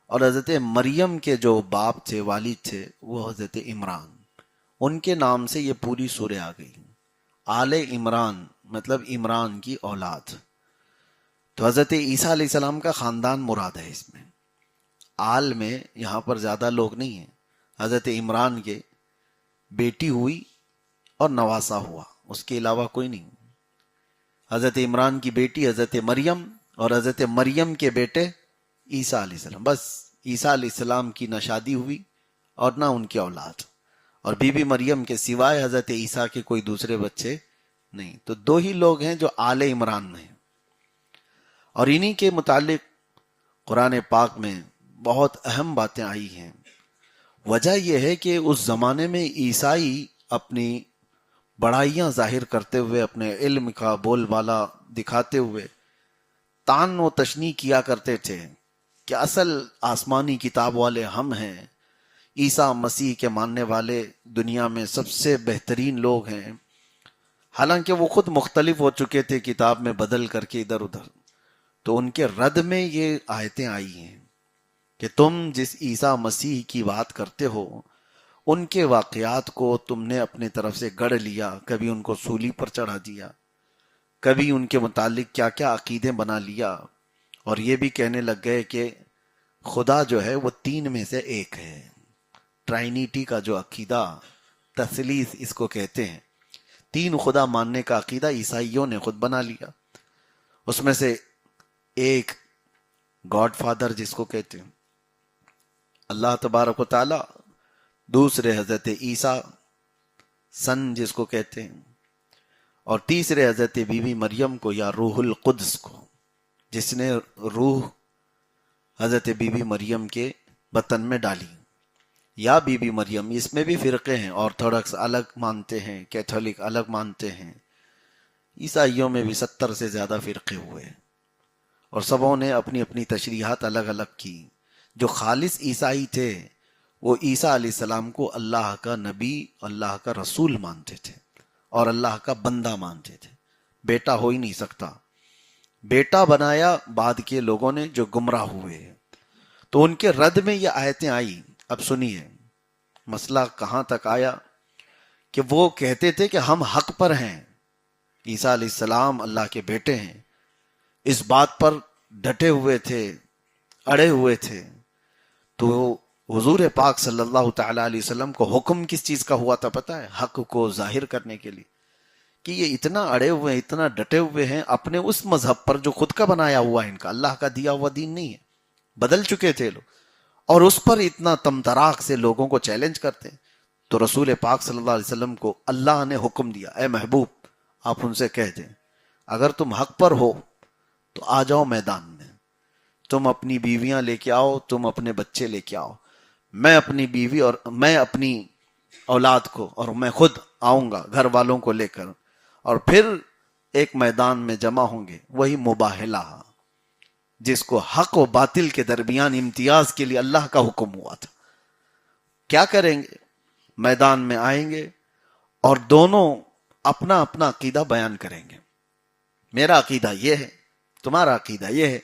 اور حضرت مریم کے جو باپ تھے، والد تھے، وہ حضرت عمران، ان کے نام سے یہ پوری سورہ آ گئی۔ آل عمران مطلب عمران کی اولاد۔ تو حضرت عیسیٰ علیہ السلام کا خاندان مراد ہے اس میں۔ آل میں یہاں پر زیادہ لوگ نہیں ہیں۔ حضرت عمران کے بیٹی ہوئی اور نواسا ہوا، اس کے علاوہ کوئی نہیں۔ حضرت عمران کی بیٹی حضرت مریم اور حضرت مریم کے بیٹے عیسیٰ علیہ السلام، بس عیسیٰ علیہ السلام کی نہ شادی ہوئی اور نہ ان کی اولاد، اور بی بی مریم کے سوائے حضرت عیسیٰ کے کوئی دوسرے بچے نہیں۔ تو دو ہی لوگ ہیں جو آل عمران میں ہیں، اور انہی کے متعلق قرآن پاک میں بہت اہم باتیں آئی ہیں۔ وجہ یہ ہے کہ اس زمانے میں عیسائی اپنی بڑائیاں ظاہر کرتے ہوئے، اپنے علم کا بول بالا دکھاتے ہوئے تان و تشنیع کیا کرتے تھے کہ اصل آسمانی کتاب والے ہم ہیں، عیسیٰ مسیح کے ماننے والے دنیا میں سب سے بہترین لوگ ہیں، حالانکہ وہ خود مختلف ہو چکے تھے کتاب میں بدل کر کے ادھر ادھر۔ تو ان کے رد میں یہ آیتیں آئی ہیں کہ تم جس عیسیٰ مسیح کی بات کرتے ہو ان کے واقعات کو تم نے اپنے طرف سے گڑھ لیا، کبھی ان کو سولی پر چڑھا دیا، کبھی ان کے متعلق کیا کیا عقیدے بنا لیا، اور یہ بھی کہنے لگ گئے کہ خدا جو ہے وہ تین میں سے ایک ہے۔ ٹرائنیٹی کا جو عقیدہ، تثلیث اس کو کہتے ہیں، تین خدا ماننے کا عقیدہ عیسائیوں نے خود بنا لیا۔ اس میں سے ایک گاڈ فادر جس کو کہتے ہیں اللہ تبارک و تعالی، دوسرے حضرت عیسیٰ سن جس کو کہتے ہیں، اور تیسرے حضرت بی بی مریم کو یا روح القدس کو، جس نے روح حضرت بی بی مریم کے بطن میں ڈالی، یا بی بی مریم۔ اس میں بھی فرقے ہیں، آرتھوڈکس الگ مانتے ہیں، کیتھولک الگ مانتے ہیں، عیسائیوں میں بھی 70 سے زیادہ فرقے ہوئے، اور سبوں نے اپنی اپنی تشریحات الگ الگ کی۔ جو خالص عیسائی تھے وہ عیسیٰ علیہ السلام کو اللہ کا نبی، اللہ کا رسول مانتے تھے اور اللہ کا بندہ مانتے تھے، بیٹا ہو ہی نہیں سکتا۔ بیٹا بنایا بعد کے لوگوں نے جو گمراہ ہوئے، تو ان کے رد میں یہ آیتیں آئی۔ اب سنیے مسئلہ کہاں تک آیا کہ وہ کہتے تھے کہ ہم حق پر ہیں، عیسیٰ علیہ السلام اللہ کے بیٹے ہیں، اس بات پر ڈٹے ہوئے تھے، اڑے ہوئے تھے۔ تو حضور پاک صلی اللہ تعالی علیہ وسلم کو حکم کس چیز کا ہوا تھا پتہ ہے؟ حق کو ظاہر کرنے کے لیے، کہ یہ اتنا اڑے ہوئے ہیں، اتنا ڈٹے ہوئے ہیں اپنے اس مذہب پر جو خود کا بنایا ہوا ہے، ان کا اللہ کا دیا ہوا دین نہیں ہے، بدل چکے تھے لوگ، اور اس پر اتنا تمتراق سے لوگوں کو چیلنج کرتے ہیں۔ تو رسول پاک صلی اللہ علیہ وسلم کو اللہ نے حکم دیا، اے محبوب آپ ان سے کہہ دیں اگر تم حق پر ہو تو آ جاؤ میدان میں، تم اپنی بیویاں لے کے آؤ، تم اپنے بچے لے کے آؤ، میں اپنی بیوی اور میں اپنی اولاد کو، اور میں خود آؤں گا گھر والوں کو لے کر، اور پھر ایک میدان میں جمع ہوں گے، وہی مباہلہ جس کو حق و باطل کے درمیان امتیاز کے لیے اللہ کا حکم ہوا تھا۔ کیا کریں گے؟ میدان میں آئیں گے اور دونوں اپنا اپنا عقیدہ بیان کریں گے، میرا عقیدہ یہ ہے، تمہارا عقیدہ یہ ہے،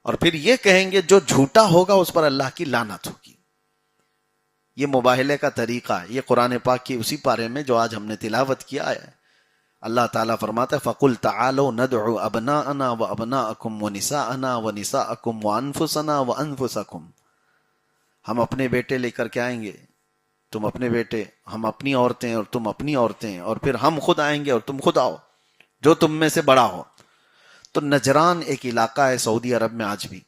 اور پھر یہ کہیں گے جو جھوٹا ہوگا اس پر اللہ کی لعنت ہوگی۔ یہ مباہلے کا طریقہ ہے، یہ قرآن پاک کی اسی پارے میں جو آج ہم نے تلاوت کیا ہے۔ اللہ تعالیٰ فرماتا ہے فَقُلْ تَعَالَوْا نَدْعُ أَبْنَاءَنَا وَأَبْنَاءَكُمْ وَنِسَاءَنَا وَنِسَاءَكُمْ وَأَنفُسَنَا وَأَنفُسَكُمْ۔ ہم اپنے بیٹے لے کر کے آئیں گے، تم اپنے بیٹے، ہم اپنی عورتیں اور تم اپنی عورتیں، اور پھر ہم خود آئیں گے اور تم خود آؤ، جو تم میں سے بڑا ہو۔ تو نجران ایک علاقہ ہے سعودی عرب میں آج بھی،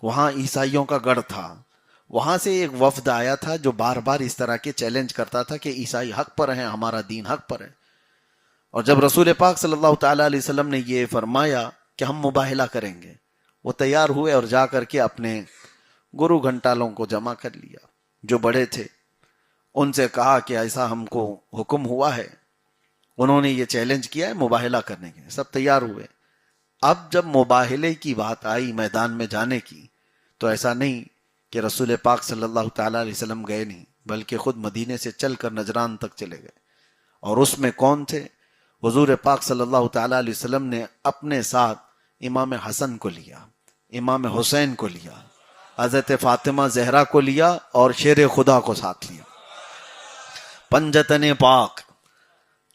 وہاں عیسائیوں کا گڑھ تھا، وہاں سے ایک وفد آیا تھا جو بار بار اس طرح کے چیلنج کرتا تھا کہ عیسائی حق پر ہیں، ہمارا دین حق پر ہے۔ اور جب رسول پاک صلی اللہ تعالی علیہ وسلم نے یہ فرمایا کہ ہم مباہلہ کریں گے، وہ تیار ہوئے اور جا کر کے اپنے گرو گھنٹالوں کو جمع کر لیا، جو بڑے تھے، ان سے کہا کہ ایسا ہم کو حکم ہوا ہے، انہوں نے یہ چیلنج کیا ہے مباہلہ کرنے کے، سب تیار ہوئے۔ اب جب مباہلے کی بات آئی میدان میں جانے کی، تو ایسا نہیں کہ رسول پاک صلی اللہ تعالی علیہ وسلم گئے نہیں، بلکہ خود مدینے سے چل کر نجران تک چلے گئے، اور اس میں کون تھے؟ حضور پاک صلی اللہ تعالی علیہ وسلم نے اپنے ساتھ امام حسن کو لیا، امام حسین کو لیا، حضرت فاطمہ زہرا کو لیا اور شیر خدا کو ساتھ لیا. پنجتن پاک،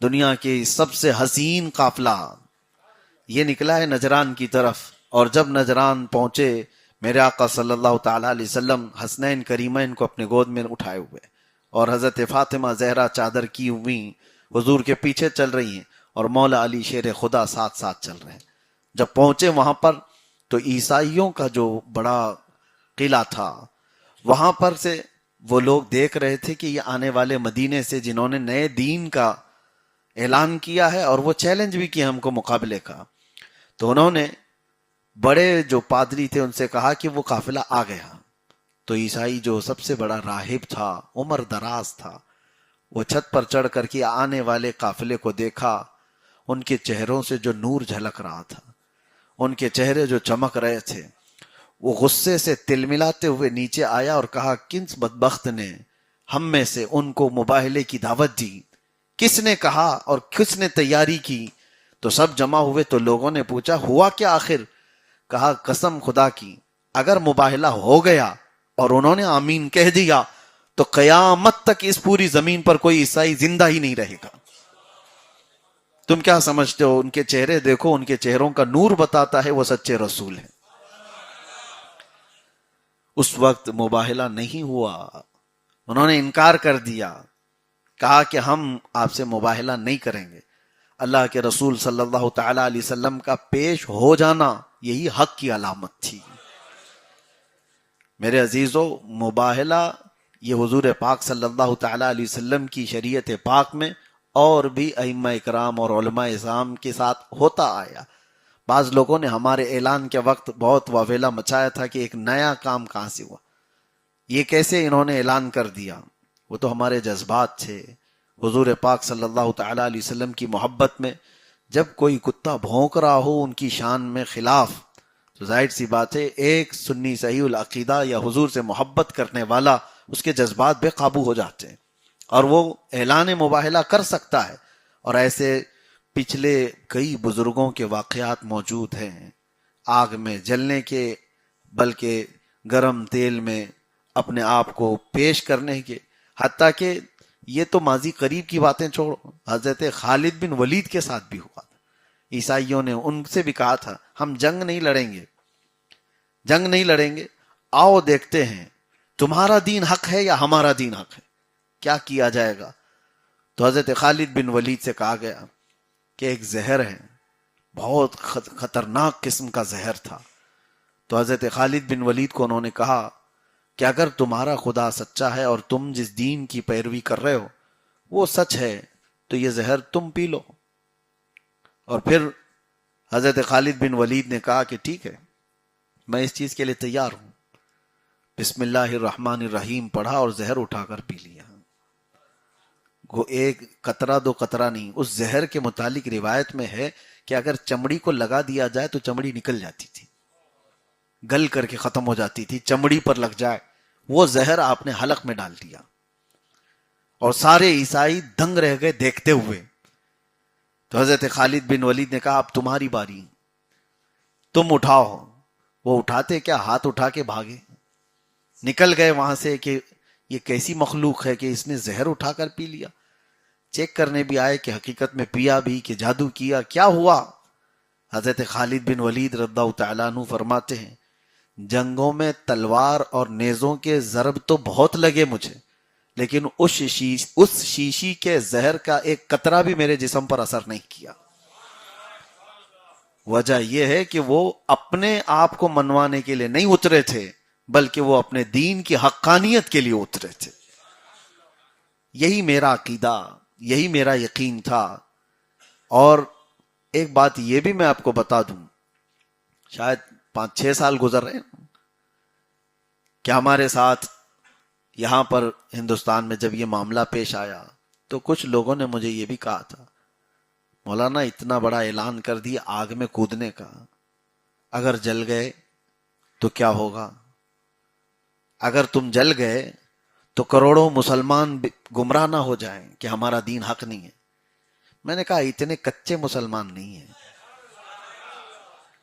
دنیا کی سب سے حسین قافلہ یہ نکلا ہے نجران کی طرف. اور جب نجران پہنچے میرے آقا صلی اللہ تعالی علیہ وسلم حسنین کریمین کو اپنے گود میں اٹھائے ہوئے، اور حضرت فاطمہ زہرا چادر کی ہوئی حضور کے پیچھے چل رہی ہیں، اور مولا علی شیر خدا ساتھ ساتھ چل رہے ہیں. جب پہنچے وہاں پر تو عیسائیوں کا جو بڑا قلعہ تھا وہاں پر سے وہ لوگ دیکھ رہے تھے کہ یہ آنے والے مدینے سے جنہوں نے نئے دین کا اعلان کیا ہے، اور وہ چیلنج بھی کیا ہم کو مقابلے کا. تو انہوں نے بڑے جو پادری تھے ان سے کہا کہ وہ قافلہ آ گیا. تو عیسائی جو سب سے بڑا راہب تھا، عمر دراز تھا، وہ چھت پر چڑھ کر کے آنے والے قافلے کو دیکھا. ان کے چہروں سے جو نور جھلک رہا تھا، ان کے چہرے جو چمک رہے تھے، وہ غصے سے تل ملاتے ہوئے نیچے آیا اور کہا کس بدبخت نے ہم میں سے ان کو مباہلے کی دعوت دی؟ کس نے کہا اور کس نے تیاری کی؟ تو سب جمع ہوئے. تو لوگوں نے پوچھا ہوا کیا آخر؟ کہا قسم خدا کی اگر مباہلہ ہو گیا اور انہوں نے آمین کہہ دیا تو قیامت تک اس پوری زمین پر کوئی عیسائی زندہ ہی نہیں رہے گا. تم کیا سمجھتے ہو؟ ان کے چہرے دیکھو، ان کے چہروں کا نور بتاتا ہے وہ سچے رسول ہیں. اس وقت مباہلہ نہیں ہوا، انہوں نے انکار کر دیا، کہا کہ ہم آپ سے مباہلہ نہیں کریں گے. اللہ کے رسول صلی اللہ تعالی علیہ وسلم کا پیش ہو جانا یہی حق کی علامت تھی. میرے عزیزو، مباہلہ یہ حضور پاک صلی اللہ تعالی علیہ وسلم کی شریعت پاک میں اور بھی ائمہ اکرام اور علماء اعظام کے ساتھ ہوتا آیا. بعض لوگوں نے ہمارے اعلان کے وقت بہت واویلا مچایا تھا کہ ایک نیا کام کہاں سے ہوا، یہ کیسے انہوں نے اعلان کر دیا؟ وہ تو ہمارے جذبات تھے. حضور پاک صلی اللہ تعالی علیہ وسلم کی محبت میں جب کوئی کتا بھونک رہا ہو ان کی شان میں خلاف، تو ظاہر سی بات ہے ایک سنی صحیح العقیدہ یا حضور سے محبت کرنے والا اس کے جذبات بے قابو ہو جاتے ہیں اور وہ اعلان مباہلہ کر سکتا ہے. اور ایسے پچھلے کئی بزرگوں کے واقعات موجود ہیں، آگ میں جلنے کے بلکہ گرم تیل میں اپنے آپ کو پیش کرنے کے. حتیٰ کہ یہ تو ماضی قریب کی باتیں چھوڑو، حضرت خالد بن ولید کے ساتھ بھی ہوا تھا. عیسائیوں نے ان سے بھی کہا تھا ہم جنگ نہیں لڑیں گے، جنگ نہیں لڑیں گے، آؤ دیکھتے ہیں تمہارا دین حق ہے یا ہمارا دین حق ہے، کیا کیا جائے گا. تو حضرت خالد بن ولید سے کہا گیا کہ ایک زہر ہے، بہت خطرناک قسم کا زہر تھا. تو حضرت خالد بن ولید کو انہوں نے کہا کہ اگر تمہارا خدا سچا ہے اور تم جس دین کی پیروی کر رہے ہو وہ سچ ہے تو یہ زہر تم پی لو. اور پھر حضرت خالد بن ولید نے کہا کہ ٹھیک ہے، میں اس چیز کے لیے تیار ہوں. بسم اللہ الرحمن الرحیم پڑھا اور زہر اٹھا کر پی لیا. وہ ایک قطرہ دو قطرہ نہیں. اس زہر کے متعلق روایت میں ہے کہ اگر چمڑی کو لگا دیا جائے تو چمڑی نکل جاتی تھی، گل کر کے ختم ہو جاتی تھی. چمڑی پر لگ جائے، وہ زہر آپ نے حلق میں ڈال دیا اور سارے عیسائی دنگ رہ گئے دیکھتے ہوئے. تو حضرت خالد بن ولید نے کہا اب تمہاری باری، تم اٹھاؤ. وہ اٹھاتے کیا، ہاتھ اٹھا کے بھاگے، نکل گئے وہاں سے کہ یہ کیسی مخلوق ہے کہ اس نے زہر اٹھا کر پی لیا. چیک کرنے بھی آئے کہ حقیقت میں پیا بھی کہ جادو کیا، کیا ہوا. حضرت خالد بن ولید رضی اللہ تعالیٰ عنہ فرماتے ہیں جنگوں میں تلوار اور نیزوں کے ضرب تو بہت لگے مجھے، لیکن اس شیشی کے زہر کا ایک قطرہ بھی میرے جسم پر اثر نہیں کیا. وجہ یہ ہے کہ وہ اپنے آپ کو منوانے کے لیے نہیں اترے تھے بلکہ وہ اپنے دین کی حقانیت کے لیے اترے تھے. یہی میرا عقیدہ، یہی میرا یقین تھا. اور ایک بات یہ بھی میں آپ کو بتا دوں، شاید 5-6 سال گزر رہے ہیں کہ ہمارے ساتھ یہاں پر ہندوستان میں جب یہ معاملہ پیش آیا تو کچھ لوگوں نے مجھے یہ بھی کہا تھا مولانا اتنا بڑا اعلان کر دیا آگ میں کودنے کا، اگر جل گئے تو کیا ہوگا؟ اگر تم جل گئے تو کروڑوں مسلمان گمراہ نہ ہو جائیں کہ ہمارا دین حق نہیں ہے. میں نے کہا اتنے کچے مسلمان نہیں ہیں،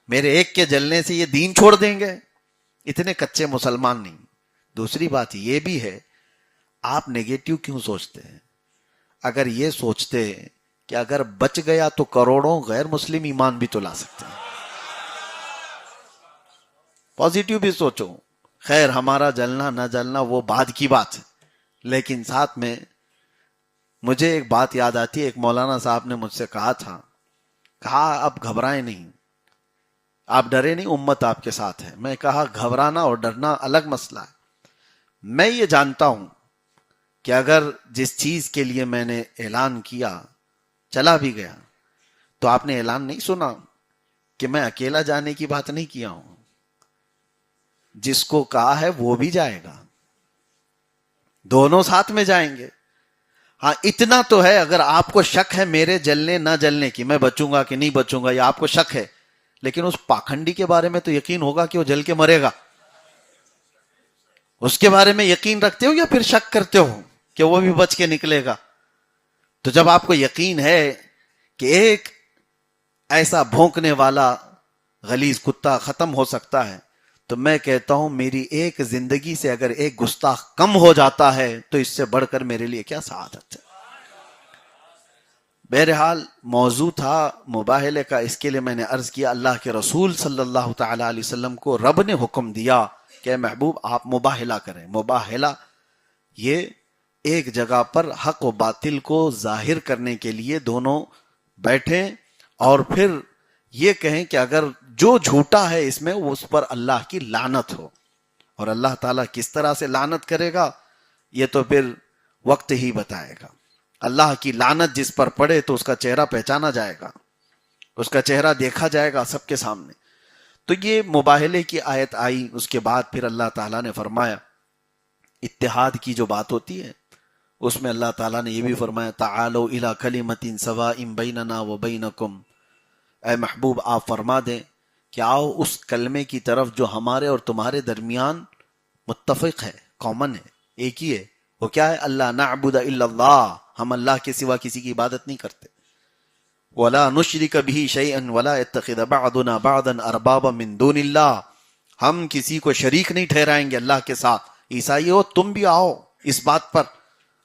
میرے ایک کے جلنے سے یہ دین چھوڑ دیں گے؟ اتنے کچے مسلمان نہیں. دوسری بات یہ بھی ہے، آپ نیگیٹو کیوں سوچتے ہیں؟ اگر یہ سوچتے کہ اگر بچ گیا تو کروڑوں غیر مسلم ایمان بھی تو لا سکتے ہیں. پازیٹیو بھی سوچو. خیر ہمارا جلنا نہ جلنا وہ بعد کی بات ہے، لیکن ساتھ میں مجھے ایک بات یاد آتی ہے. ایک مولانا صاحب نے مجھ سے کہا اب گھبرائیں نہیں، آپ ڈرے نہیں، امت آپ کے ساتھ ہے. میں کہا گھبرانا اور ڈرنا الگ مسئلہ ہے. میں یہ جانتا ہوں کہ اگر جس چیز کے لیے میں نے اعلان کیا چلا بھی گیا تو آپ نے اعلان نہیں سنا کہ میں اکیلا جانے کی بات نہیں کیا ہوں. جس کو کہا ہے وہ بھی جائے گا، دونوں ساتھ میں جائیں گے. ہاں اتنا تو ہے، اگر آپ کو شک ہے میرے جلنے نہ جلنے کی، میں بچوں گا کہ نہیں بچوں گا، یا آپ کو شک ہے، لیکن اس پاکھنڈی کے بارے میں تو یقین ہوگا کہ وہ جل کے مرے گا. اس کے بارے میں یقین رکھتے ہو یا پھر شک کرتے ہو کہ وہ بھی بچ کے نکلے گا؟ تو جب آپ کو یقین ہے کہ ایک ایسا بھونکنے والا غلیظ کتا ختم ہو سکتا ہے، تو میں کہتا ہوں میری ایک زندگی سے اگر ایک گستاخ کم ہو جاتا ہے تو اس سے بڑھ کر میرے لیے کیا سعادت ہے. بہرحال موضوع تھا مباہلے کا، اس کے لیے میں نے عرض کیا اللہ کے رسول صلی اللہ تعالی علیہ وسلم کو رب نے حکم دیا کہ محبوب آپ مباہلہ کریں. مباہلہ یہ ایک جگہ پر حق و باطل کو ظاہر کرنے کے لیے دونوں بیٹھیں اور پھر یہ کہیں کہ اگر جو جھوٹا ہے اس میں اس پر اللہ کی لعنت ہو. اور اللہ تعالیٰ کس طرح سے لعنت کرے گا یہ تو پھر وقت ہی بتائے گا. اللہ کی لعنت جس پر پڑے تو اس کا چہرہ پہچانا جائے گا، اس کا چہرہ دیکھا جائے گا سب کے سامنے. تو یہ مباہلے کی آیت آئی. اس کے بعد پھر اللہ تعالیٰ نے فرمایا اتحاد کی جو بات ہوتی ہے اس میں اللہ تعالیٰ نے یہ بھی فرمایا تعالوا الی کلمۃ سواء بیننا وبینکم. اے محبوب آپ فرما دیں کہ آؤ اس کلمے کی طرف جو ہمارے اور تمہارے درمیان متفق ہے، کامن ہے، ایک ہی ہے. وہ کیا ہے؟ اللہ نعبد الا اللہ، ہم اللہ کے سوا کسی کی عبادت نہیں کرتے. ولا نشرک به شیئا ولا يتخذ بعضنا بعضا اربابا من دون اللہ، ہم کسی کو شریک نہیں ٹھہرائیں گے اللہ کے ساتھ. عیسائی ہو تم بھی آؤ اس بات پر،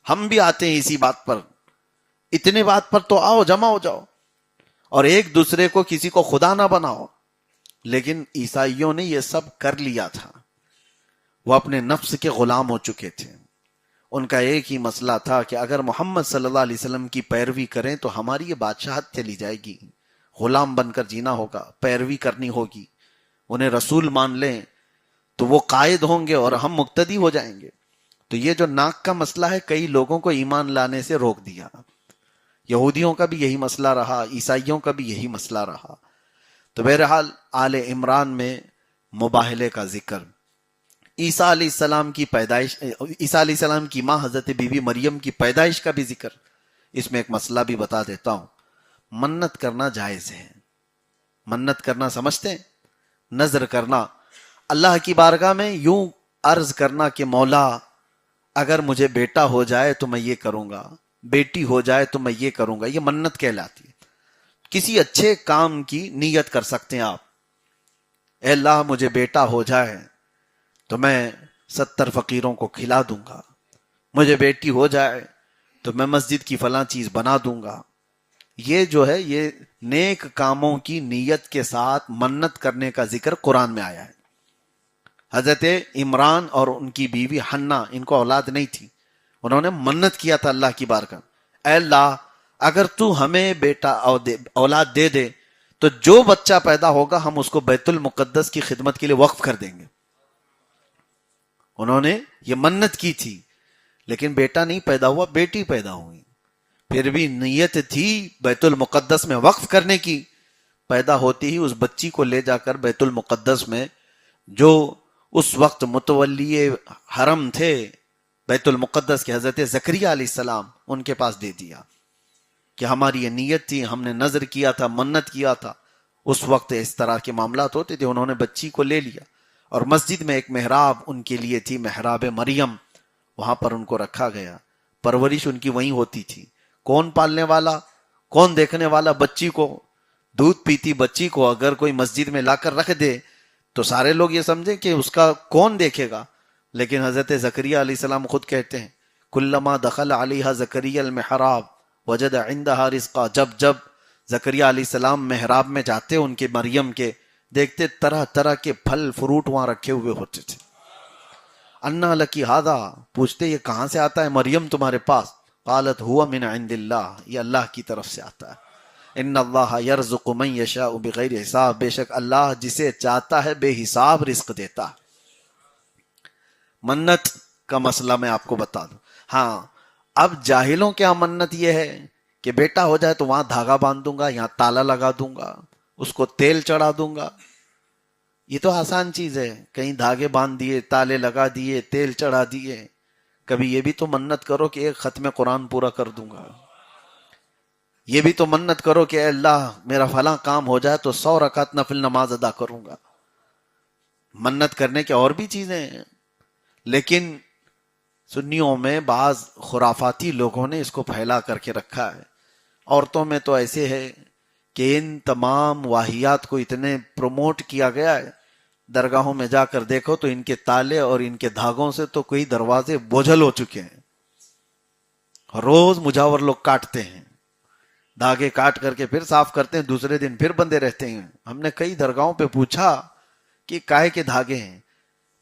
ہم بھی آتے ہیں اسی بات پر، اتنے بات پر تو آؤ جمع ہو جاؤ اور ایک دوسرے کو کسی کو خدا نہ بناؤ. لیکن عیسائیوں نے یہ سب کر لیا تھا، وہ اپنے نفس کے غلام ہو چکے تھے. ان کا ایک ہی مسئلہ تھا کہ اگر محمد صلی اللہ علیہ وسلم کی پیروی کریں تو ہماری یہ بادشاہت چلی جائے گی، غلام بن کر جینا ہوگا، پیروی کرنی ہوگی. انہیں رسول مان لیں تو وہ قائد ہوں گے اور ہم مقتدی ہو جائیں گے. تو یہ جو ناک کا مسئلہ ہے کئی لوگوں کو ایمان لانے سے روک دیا. یہودیوں کا بھی یہی مسئلہ رہا، عیسائیوں کا بھی یہی مسئلہ رہا. تو بہرحال آل عمران میں مباہلے کا ذکر، عیسیٰ علیہ السلام کی پیدائش، عیسیٰ علیہ السلام کی ماں حضرت بی بی مریم کی پیدائش کا بھی ذکر. اس میں ایک مسئلہ بھی بتا دیتا ہوں. منت کرنا جائز ہے. منت کرنا سمجھتے ہیں؟ نظر کرنا، اللہ کی بارگاہ میں یوں عرض کرنا کہ مولا اگر مجھے بیٹا ہو جائے تو میں یہ کروں گا، بیٹی ہو جائے تو میں یہ کروں گا. یہ منت کہلاتی ہے. کسی اچھے کام کی نیت کر سکتے ہیں آپ. اے اللہ مجھے بیٹا ہو جائے تو میں 70 فقیروں کو کھلا دوں گا، مجھے بیٹی ہو جائے تو میں مسجد کی فلاں چیز بنا دوں گا. یہ جو ہے یہ نیک کاموں کی نیت کے ساتھ منت کرنے کا ذکر قرآن میں آیا ہے. حضرت عمران اور ان کی بیوی حنا، ان کو اولاد نہیں تھی، انہوں نے منت کیا تھا اللہ کی بارگاہ، اے اللہ اگر تو ہمیں بیٹا اولاد دے دے تو جو بچہ پیدا ہوگا ہم اس کو بیت المقدس کی خدمت کے لیے وقف کر دیں گے. انہوں نے یہ منت کی تھی، لیکن بیٹا نہیں پیدا ہوا، بیٹی پیدا ہوئی. پھر بھی نیت تھی بیت المقدس میں وقف کرنے کی. پیدا ہوتی ہی اس بچی کو لے جا کر بیت المقدس میں، جو اس وقت متولی حرم تھے بیت المقدس کے حضرت زکریا علیہ السلام، ان کے پاس دے دیا کہ ہماری یہ نیت تھی، ہم نے نظر کیا تھا، منت کیا تھا. اس وقت اس طرح کے معاملات ہوتے تھے. انہوں نے بچی کو لے لیا اور مسجد میں ایک محراب ان کے لیے تھی، محراب مریم، وہاں پر ان کو رکھا گیا. پرورش ان کی وہیں ہوتی تھی. کون پالنے والا، کون دیکھنے والا؟ بچی کو. دودھ پیتی بچی کو اگر کوئی مسجد میں لا کر رکھ دے تو سارے لوگ یہ سمجھیں کہ اس کا کون دیکھے گا، لیکن حضرت زکریا علیہ السلام خود کہتے ہیں کلما دخل علیہا زکریا المحراب وجد عندها رزقا، جب جب زکریا علیہ السلام محراب میں جاتے ان کے مریم کے، دیکھتے طرح طرح کے پھل فروٹ وہاں رکھے ہوئے ہوتے تھے. انا لکی ہذا، پوچھتے یہ کہاں سے آتا ہے مریم تمہارے پاس؟ قالت ہوا من عند اللہ، یہ اللہ کی طرف سے آتا ہے. ان اللہ یرزق من یشاء بغیر حساب، بے شک اللہ جسے چاہتا ہے بے حساب رزق دیتا ہے. منت کا مسئلہ میں آپ کو بتا دوں. ہاں، اب جاہلوں کے یہاں منت یہ ہے کہ بیٹا ہو جائے تو وہاں دھاگا باندھ دوں گا، یہاں تالا لگا دوں گا، اس کو تیل چڑھا دوں گا. یہ تو آسان چیز ہے، کہیں دھاگے باندھ دیے، تالے لگا دیے، تیل چڑھا دیے. کبھی یہ بھی تو منت کرو کہ ایک ختم قرآن پورا کر دوں گا. یہ بھی تو منت کرو کہ اے اللہ میرا فلاں کام ہو جائے تو 100 رکعت نفل نماز ادا کروں گا. منت کرنے کے اور بھی چیزیں ہیں، لیکن سنیوں میں بعض خرافاتی لوگوں نے اس کو پھیلا کر کے رکھا ہے. عورتوں میں تو ایسے ہے کہ ان تمام واہیات کو اتنے پروموٹ کیا گیا ہے، درگاہوں میں جا کر دیکھو تو ان کے تالے اور ان کے دھاگوں سے تو کوئی دروازے بوجھل ہو چکے ہیں. روز مجاور لوگ کاٹتے ہیں، دھاگے کاٹ کر کے پھر صاف کرتے ہیں، دوسرے دن پھر بندے رہتے ہیں. ہم نے کئی درگاہوں پہ پوچھا کہ کائے کے دھاگے ہیں؟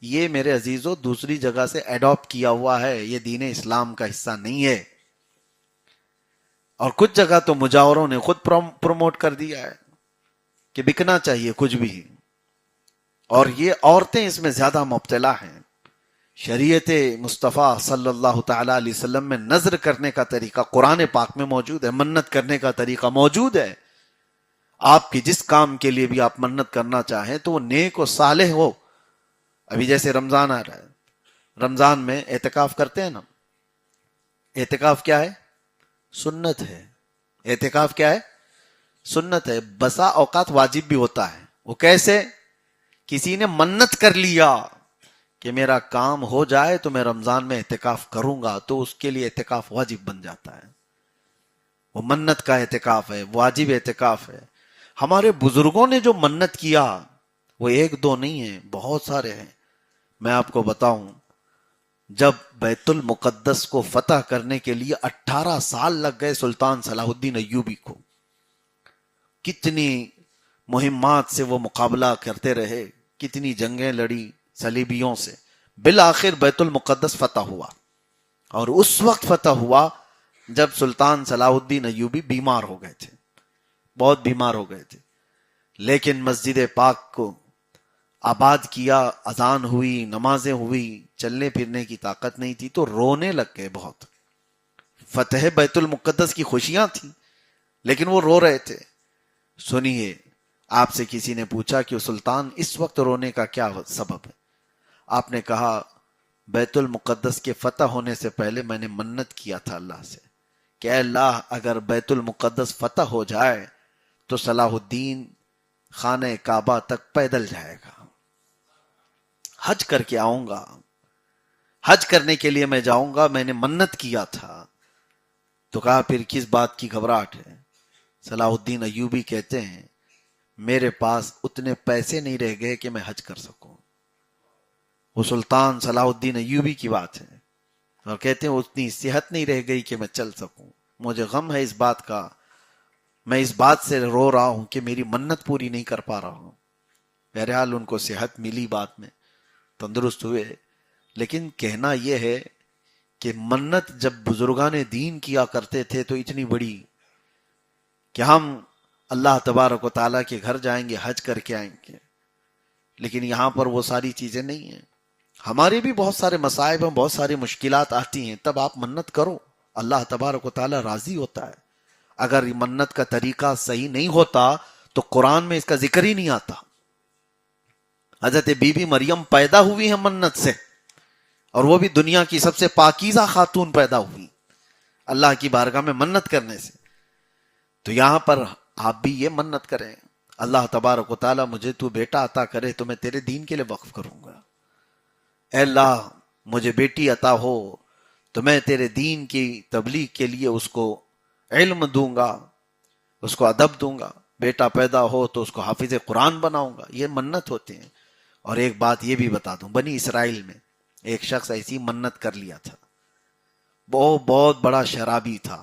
یہ میرے عزیزو دوسری جگہ سے ایڈاپٹ کیا ہوا ہے، یہ دین اسلام کا حصہ نہیں ہے. اور کچھ جگہ تو مجاوروں نے خود پروموٹ کر دیا ہے کہ بکنا چاہیے کچھ بھی، اور یہ عورتیں اس میں زیادہ مبتلا ہیں. شریعت مصطفیٰ صلی اللہ تعالی علیہ وسلم میں نظر کرنے کا طریقہ قرآن پاک میں موجود ہے، منت کرنے کا طریقہ موجود ہے. آپ کی جس کام کے لیے بھی آپ منت کرنا چاہیں تو وہ نیک و صالح ہو. ابھی جیسے رمضان آ رہا ہے، رمضان میں اعتکاف کرتے ہیں نا. اعتکاف کیا ہے؟ سنت ہے. اعتکاف کیا ہے؟ سنت ہے. بسا اوقات واجب بھی ہوتا ہے. وہ کیسے؟ کسی نے منت کر لیا کہ میرا کام ہو جائے تو میں رمضان میں اعتکاف کروں گا، تو اس کے لیے اعتکاف واجب بن جاتا ہے. وہ منت کا اعتکاف ہے، واجب اعتکاف ہے. ہمارے بزرگوں نے جو منت کیا وہ ایک دو نہیں ہیں، بہت سارے ہیں. میں آپ کو بتاؤں، جب بیت المقدس کو فتح کرنے کے لیے 18 سال لگ گئے سلطان صلاح الدین ایوبی کو. کتنی مہمات سے وہ مقابلہ کرتے رہے، کتنی جنگیں لڑی صلیبیوں سے، بالآخر بیت المقدس فتح ہوا. اور اس وقت فتح ہوا جب سلطان صلاح الدین ایوبی بیمار ہو گئے تھے، بہت بیمار ہو گئے تھے. لیکن مسجد پاک کو آباد کیا، اذان ہوئی، نمازیں ہوئی، چلنے پھرنے کی طاقت نہیں تھی تو رونے لگ گئے بہت. فتح بیت المقدس کی خوشیاں تھیں لیکن وہ رو رہے تھے. سنیے، آپ سے کسی نے پوچھا کہ سلطان اس وقت رونے کا کیا سبب ہے؟ آپ نے کہا بیت المقدس کے فتح ہونے سے پہلے میں نے منت کیا تھا اللہ سے کہ اے اللہ اگر بیت المقدس فتح ہو جائے تو صلاح الدین خانہ کعبہ تک پیدل جائے گا، حج کر کے آؤں گا، حج کرنے کے لیے میں جاؤں گا، میں نے منت کیا تھا. تو کہا پھر کس بات کی گھبراہٹ ہے؟ صلاح الدین ایوبی کہتے ہیں میرے پاس اتنے پیسے نہیں رہ گئے کہ میں حج کر سکوں. وہ سلطان صلاح الدین ایوبی کی بات ہے، اور کہتے ہیں اتنی صحت نہیں رہ گئی کہ میں چل سکوں. مجھے غم ہے اس بات کا، میں اس بات سے رو رہا ہوں کہ میری منت پوری نہیں کر پا رہا ہوں. بہرحال ان کو صحت ملی، بات میں تندرست ہوئے. لیکن کہنا یہ ہے کہ منت جب بزرگان دین کیا کرتے تھے تو اتنی بڑی کہ ہم اللہ تبارک و تعالیٰ کے گھر جائیں گے، حج کر کے آئیں گے، لیکن یہاں پر وہ ساری چیزیں نہیں ہیں. ہمارے بھی بہت سارے مصائب ہیں، بہت ساری مشکلات آتی ہیں، تب آپ منت کرو، اللہ تبارک و تعالیٰ راضی ہوتا ہے. اگر منت کا طریقہ صحیح نہیں ہوتا تو قرآن میں اس کا ذکر ہی نہیں آتا. حضرت بی بی مریم پیدا ہوئی ہیں منت سے، اور وہ بھی دنیا کی سب سے پاکیزہ خاتون پیدا ہوئی اللہ کی بارگاہ میں منت کرنے سے. تو یہاں پر آپ بھی یہ منت کریں، اللہ تبارک و تعالیٰ مجھے تو بیٹا عطا کرے تو میں تیرے دین کے لیے وقف کروں گا. اے اللہ مجھے بیٹی عطا ہو تو میں تیرے دین کی تبلیغ کے لیے اس کو علم دوں گا، اس کو ادب دوں گا. بیٹا پیدا ہو تو اس کو حافظ قرآن بناؤں گا. یہ منت ہوتے ہیں. اور ایک بات یہ بھی بتا دوں، بنی اسرائیل میں ایک شخص ایسی منت کر لیا تھا، وہ بہت بڑا شرابی تھا،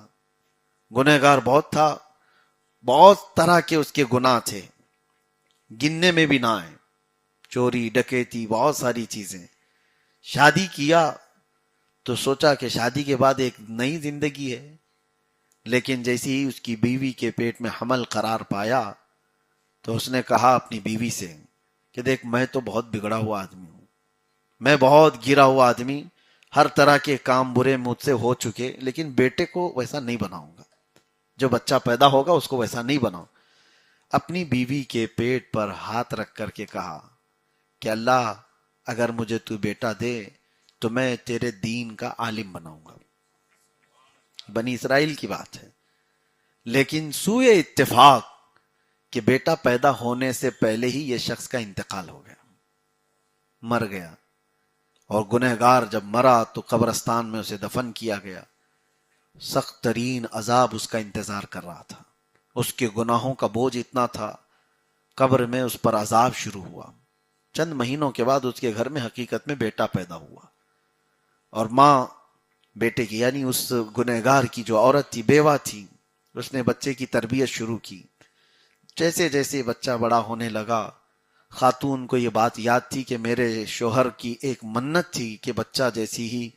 گنہگار بہت تھا، بہت طرح کے اس کے گناہ تھے، گننے میں بھی نہ آئے، چوری ڈکیتی بہت ساری چیزیں. شادی کیا تو سوچا کہ شادی کے بعد ایک نئی زندگی ہے، لیکن جیسے ہی اس کی بیوی کے پیٹ میں حمل قرار پایا تو اس نے کہا اپنی بیوی سے کہ دیکھ، میں تو بہت بگڑا ہوا آدمی ہوں، میں بہت گرا ہوا آدمی، ہر طرح کے کام برے مجھ سے ہو چکے، لیکن بیٹے کو ویسا نہیں بناؤں گا، جو بچہ پیدا ہوگا اس کو ویسا نہیں بناؤں. اپنی بیوی کے پیٹ پر ہاتھ رکھ کر کے کہا کہ اللہ اگر مجھے تو بیٹا دے تو میں تیرے دین کا عالم بناؤں گا. بنی اسرائیل کی بات ہے. لیکن سوئے اتفاق کہ بیٹا پیدا ہونے سے پہلے ہی یہ شخص کا انتقال ہو گیا، مر گیا. اور گنہگار جب مرا تو قبرستان میں اسے دفن کیا گیا. سخت ترین عذاب اس کا انتظار کر رہا تھا، اس کے گناہوں کا بوجھ اتنا تھا. قبر میں اس پر عذاب شروع ہوا. چند مہینوں کے بعد اس کے گھر میں حقیقت میں بیٹا پیدا ہوا، اور ماں بیٹے کی یعنی اس گنہگار کی جو عورت تھی، بیوہ تھی، اس نے بچے کی تربیت شروع کی. جیسے جیسے بچہ بڑا ہونے لگا، خاتون کو یہ بات یاد تھی کہ میرے شوہر کی ایک منت تھی کہ بچہ جیسی ہی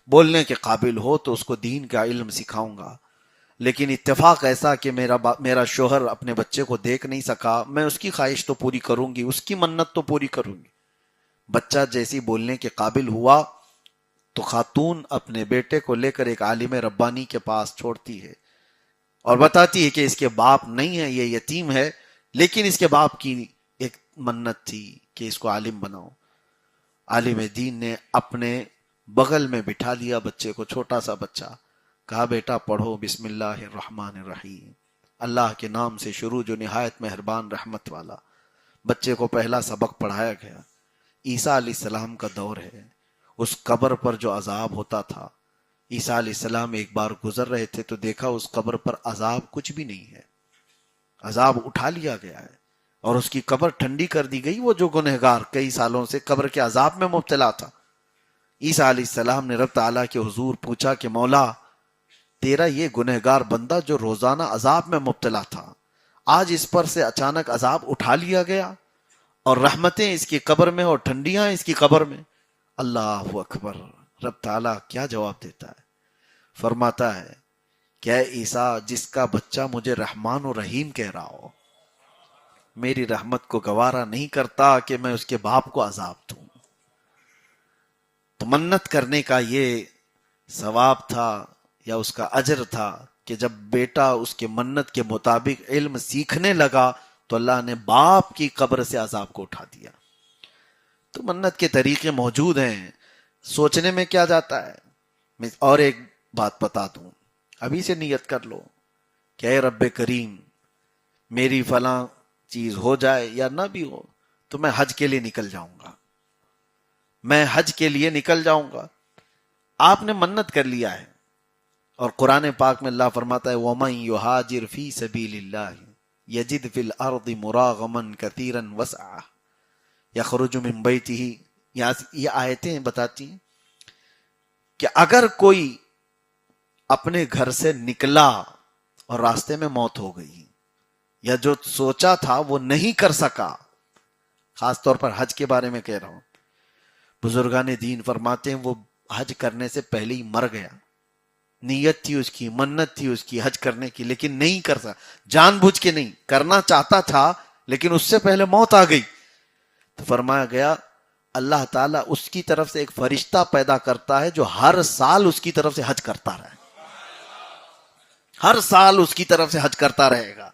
بولنے کے قابل ہو تو اس کو دین کا علم سکھاؤں گا. لیکن اتفاق ایسا کہ میرا شوہر اپنے بچے کو دیکھ نہیں سکا. میں اس کی خواہش تو پوری کروں گی، اس کی منت تو پوری کروں گی. بچہ جیسی بولنے کے قابل ہوا تو خاتون اپنے بیٹے کو لے کر ایک عالم ربانی کے پاس چھوڑتی ہے اور بتاتی ہے کہ اس کے باپ نہیں ہے، یہ یتیم ہے، لیکن اس کے باپ کی ایک منت تھی کہ اس کو عالم بناؤ. عالم دین نے اپنے بغل میں بٹھا لیا بچے کو، چھوٹا سا بچہ، کہا بیٹا پڑھو بسم اللہ الرحمن الرحیم، اللہ کے نام سے شروع جو نہایت مہربان رحمت والا. بچے کو پہلا سبق پڑھایا گیا. عیسیٰ علیہ السلام کا دور ہے. اس قبر پر جو عذاب ہوتا تھا، عیسیٰ علیہ السلام ایک بار گزر رہے تھے تو دیکھا اس قبر پر عذاب کچھ بھی نہیں ہے، عذاب اٹھا لیا گیا ہے اور اس کی قبر ٹھنڈی کر دی گئی. وہ جو گنہگار کئی سالوں سے قبر کے عذاب میں مبتلا تھا، عیسیٰ علیہ السلام نے رب تعالیٰ کے حضور پوچھا کہ مولا، تیرا یہ گنہگار بندہ جو روزانہ عذاب میں مبتلا تھا، آج اس پر سے اچانک عذاب اٹھا لیا گیا اور رحمتیں اس کی قبر میں اور ٹھنڈیاں اس کی قبر میں. اللہ اکبر. رب تعالیٰ کیا جواب دیتا ہے؟ فرماتا ہے کہ اے عیسیٰ، جس کا بچہ مجھے رحمان و رحیم کہہ رہا ہو، میری رحمت کو گوارا نہیں کرتا کہ میں اس کے باپ کو عذاب دوں. تو منت کرنے کا یہ ثواب تھا یا اس کا اجر تھا کہ جب بیٹا اس کے منت کے مطابق علم سیکھنے لگا تو اللہ نے باپ کی قبر سے عذاب کو اٹھا دیا. تو منت کے طریقے موجود ہیں، سوچنے میں کیا جاتا ہے. میں اور ایک بات بتا دوں، ابھی سے نیت کر لو کہ اے رب کریم، میری فلاں چیز ہو جائے یا نہ بھی ہو تو میں حج کے لیے نکل جاؤں گا، میں حج کے لیے نکل جاؤں گا. آپ نے منت کر لیا ہے، اور قرآن پاک میں اللہ فرماتا ہے وَمَن يُهَاجِرْ فِي سَبِيلِ اللَّهِ يَجِدْ فِي الْأَرْضِ مُرَاغَمًا كَثِيرًا وَسْعًا يَخْرُجُ مِن بَيْتِهِ. یہ آیتیں بتاتی ہیں کہ اگر کوئی اپنے گھر سے نکلا اور راستے میں موت ہو گئی یا جو سوچا تھا وہ نہیں کر سکا، خاص طور پر حج کے بارے میں کہہ رہا ہوں، بزرگان دین فرماتے ہیں وہ حج کرنے سے پہلے ہی مر گیا. نیت تھی اس کی، منت تھی اس کی حج کرنے کی، لیکن نہیں کر سکا، جان بوجھ کے نہیں کرنا چاہتا تھا لیکن اس سے پہلے موت آ گئی. تو فرمایا گیا اللہ تعالیٰ اس کی طرف سے ایک فرشتہ پیدا کرتا ہے جو ہر سال اس کی طرف سے حج کرتا رہے، ہر سال اس کی طرف سے حج کرتا رہے گا.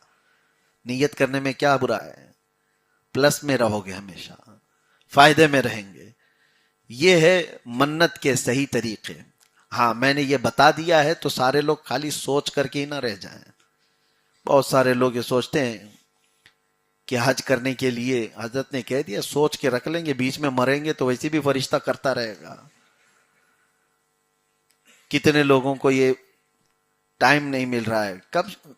نیت کرنے میں کیا برا ہے؟ پلس میں رہو گے، ہمیشہ فائدے میں رہیں گے. یہ ہے منت کے صحیح طریقے. ہاں میں نے یہ بتا دیا ہے تو سارے لوگ خالی سوچ کر کے ہی نہ رہ جائیں. بہت سارے لوگ یہ سوچتے ہیں کہ حج کرنے کے لیے حضرت نے کہہ دیا سوچ کے رکھ لیں گے، بیچ میں مریں گے تو ویسے بھی فرشتہ کرتا رہے گا. کتنے لوگوں کو یہ ٹائم نہیں مل رہا ہے،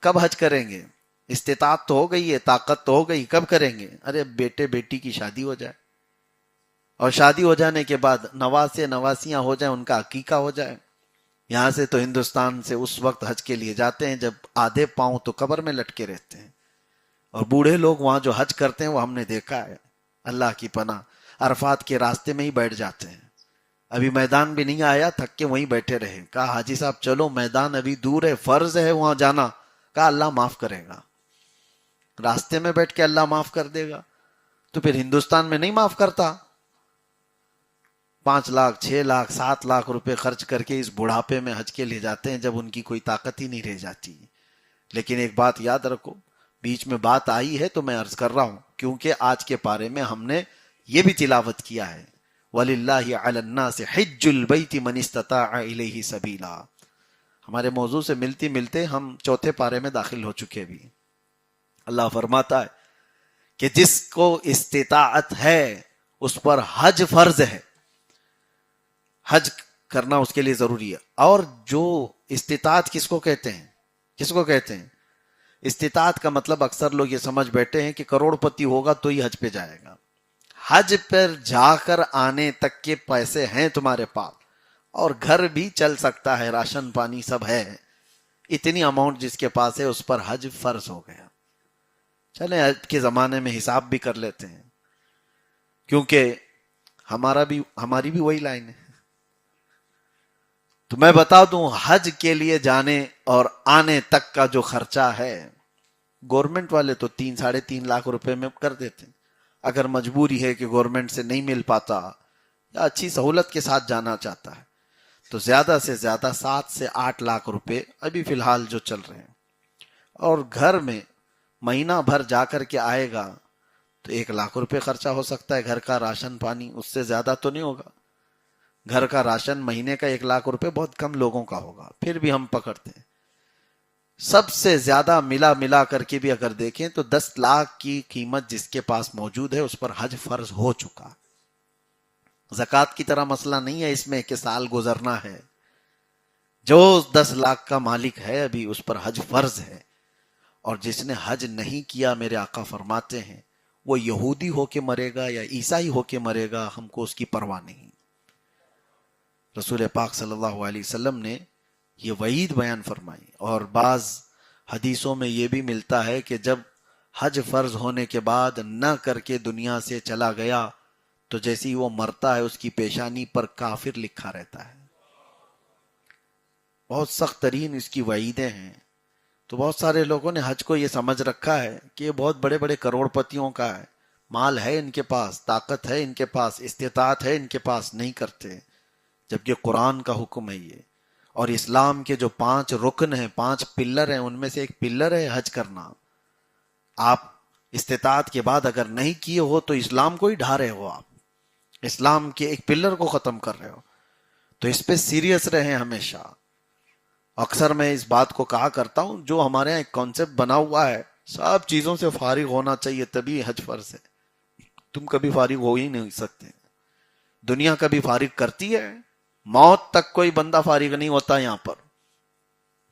کب حج کریں گے؟ استطاعت تو ہو گئی ہے، طاقت تو ہو گئی، کب کریں گے؟ ارے بیٹے بیٹی کی شادی ہو جائے، اور شادی ہو جانے کے بعد نواسے نواسیاں ہو جائیں، ان کا عقیقہ ہو جائے. یہاں سے تو ہندوستان سے اس وقت حج کے لیے جاتے ہیں جب آدھے پاؤں تو قبر میں لٹکے رہتے ہیں. اور بوڑھے لوگ وہاں جو حج کرتے ہیں وہ ہم نے دیکھا ہے، اللہ کی پناہ، عرفات کے راستے میں ہی بیٹھ جاتے ہیں. ابھی میدان بھی نہیں آیا، تھک کے وہیں بیٹھے رہے. کہا حاجی صاحب چلو، میدان ابھی دور ہے، فرض ہے وہاں جانا. کہا اللہ معاف کرے گا، راستے میں بیٹھ کے اللہ معاف کر دے گا. تو پھر ہندوستان میں نہیں معاف کرتا؟ 5 لاکھ 6 لاکھ 7 لاکھ روپے خرچ کر کے اس بڑھاپے میں حج کے لیے جاتے ہیں جب ان کی کوئی طاقت ہی نہیں رہ جاتی. لیکن ایک بات یاد رکھو، بیچ میں بات آئی ہے تو میں عرض کر رہا ہوں، کیونکہ آج کے پارے میں ہم نے یہ بھی تلاوت کیا ہے، وَلِلَّهِ عَلَى النَّاسِ حِجُّ الْبَيْتِ مَنِ اسْتَطَاعَ إِلَيْهِ سَبِيلًا. ہمارے موضوع سے ملتے ملتے ہم چوتھے پارے میں داخل ہو چکے بھی. اللہ فرماتا ہے کہ جس کو استطاعت ہے اس پر حج فرض ہے، حج کرنا اس کے لیے ضروری ہے. اور جو استطاعت کس کو کہتے ہیں؟ کس کو کہتے ہیں؟ استطاعت کا مطلب اکثر لوگ یہ سمجھ بیٹھے ہیں کہ کروڑ پتی ہوگا تو ہی حج پہ جائے گا. حج پر جا کر آنے تک کے پیسے ہیں تمہارے پاس، اور گھر بھی چل سکتا ہے، راشن پانی سب ہے، اتنی اماؤنٹ جس کے پاس ہے اس پر حج فرض ہو گیا. چلیں حج کے زمانے میں حساب بھی کر لیتے ہیں، کیونکہ ہماری بھی وہی لائن ہے. تو میں بتا دوں، حج کے لیے جانے اور آنے تک کا جو خرچہ ہے، گورنمنٹ والے تو 3-3.5 لاکھ روپے میں کر دیتے ہیں. اگر مجبوری ہے کہ گورنمنٹ سے نہیں مل پاتا یا اچھی سہولت کے ساتھ جانا چاہتا ہے تو زیادہ سے زیادہ 7 سے 8 لاکھ روپے ابھی فی الحال جو چل رہے ہیں. اور گھر میں مہینہ بھر جا کر کے آئے گا تو 1 لاکھ روپے خرچہ ہو سکتا ہے. گھر کا راشن پانی اس سے زیادہ تو نہیں ہوگا. گھر کا راشن مہینے کا 1 لاکھ روپے بہت کم لوگوں کا ہوگا، پھر بھی ہم پکڑتے ہیں. سب سے زیادہ ملا کر کے بھی اگر دیکھیں تو 10 لاکھ کی قیمت جس کے پاس موجود ہے اس پر حج فرض ہو چکا. زکوٰۃ کی طرح مسئلہ نہیں ہے اس میں کہ سال گزرنا ہے. جو 10 لاکھ کا مالک ہے ابھی اس پر حج فرض ہے. اور جس نے حج نہیں کیا، میرے آقا فرماتے ہیں، وہ یہودی ہو کے مرے گا یا عیسائی ہو کے مرے گا، ہم کو اس کی پرواہ نہیں. رسول پاک صلی اللہ علیہ وسلم نے یہ وعید بیان فرمائی. اور بعض حدیثوں میں یہ بھی ملتا ہے کہ جب حج فرض ہونے کے بعد نہ کر کے دنیا سے چلا گیا تو جیسی وہ مرتا ہے اس کی پیشانی پر کافر لکھا رہتا ہے. بہت سخت ترین اس کی وعیدیں ہیں. تو بہت سارے لوگوں نے حج کو یہ سمجھ رکھا ہے کہ یہ بہت بڑے بڑے کروڑ پتیوں کا ہے، مال ہے ان کے پاس، طاقت ہے ان کے پاس، استطاعت ہے ان کے پاس، نہیں کرتے. جبکہ قرآن کا حکم ہے یہ. اور اسلام کے جو 5 رکن ہیں، 5 پلر ہیں، ان میں سے ایک پلر ہے حج کرنا. آپ استطاعت کے بعد اگر نہیں کیے ہو تو اسلام کو ہی ڈھا رہے ہو، آپ اسلام کے ایک پلر کو ختم کر رہے ہو. تو اس پہ سیریس رہیں ہمیشہ. اکثر میں اس بات کو کہا کرتا ہوں، جو ہمارے یہاں ایک کانسیپٹ بنا ہوا ہے سب چیزوں سے فارغ ہونا چاہیے تبھی حج فرض ہے. تم کبھی فارغ ہو ہی نہیں سکتے. دنیا کبھی فارغ کرتی ہے؟ موت تک کوئی بندہ فارغ نہیں ہوتا. یہاں پر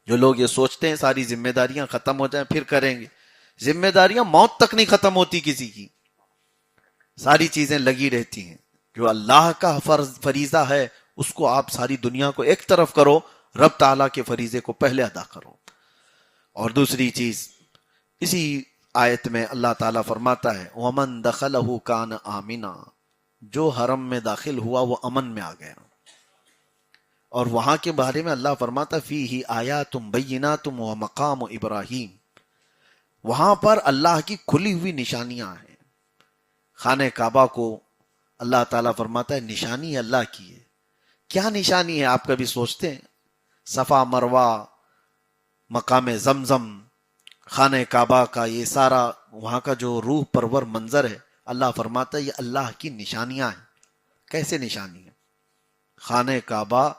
جو لوگ یہ سوچتے ہیں ساری ذمہ داریاں ختم ہو جائیں پھر کریں گے، ذمہ داریاں موت تک نہیں ختم ہوتی کسی کی. ساری چیزیں لگی رہتی ہیں. جو اللہ کا فریضہ ہے اس کو آپ ساری دنیا کو ایک طرف کرو، رب تعالیٰ کے فریضے کو پہلے ادا کرو. اور دوسری چیز اسی آیت میں اللہ تعالیٰ فرماتا ہے، وَمَن دَخَلَهُ كَانَ آمِنًا، جو حرم میں داخل ہوا وہ امن میں آ گیا. اور وہاں کے بارے میں اللہ فرماتا فیہ آیات بینات ومقام ابراہیم، وہاں پر اللہ کی کھلی ہوئی نشانیاں ہیں. خانہ کعبہ کو اللہ تعالیٰ فرماتا ہے نشانی اللہ کی ہے. کیا نشانی ہے؟ آپ کبھی سوچتے ہیں؟ صفا مروہ، مقام زمزم، خانہ کعبہ کا یہ سارا وہاں کا جو روح پرور منظر ہے، اللہ فرماتا ہے یہ اللہ کی نشانیاں ہیں. کیسے نشانی ہے؟ خانہ کعبہ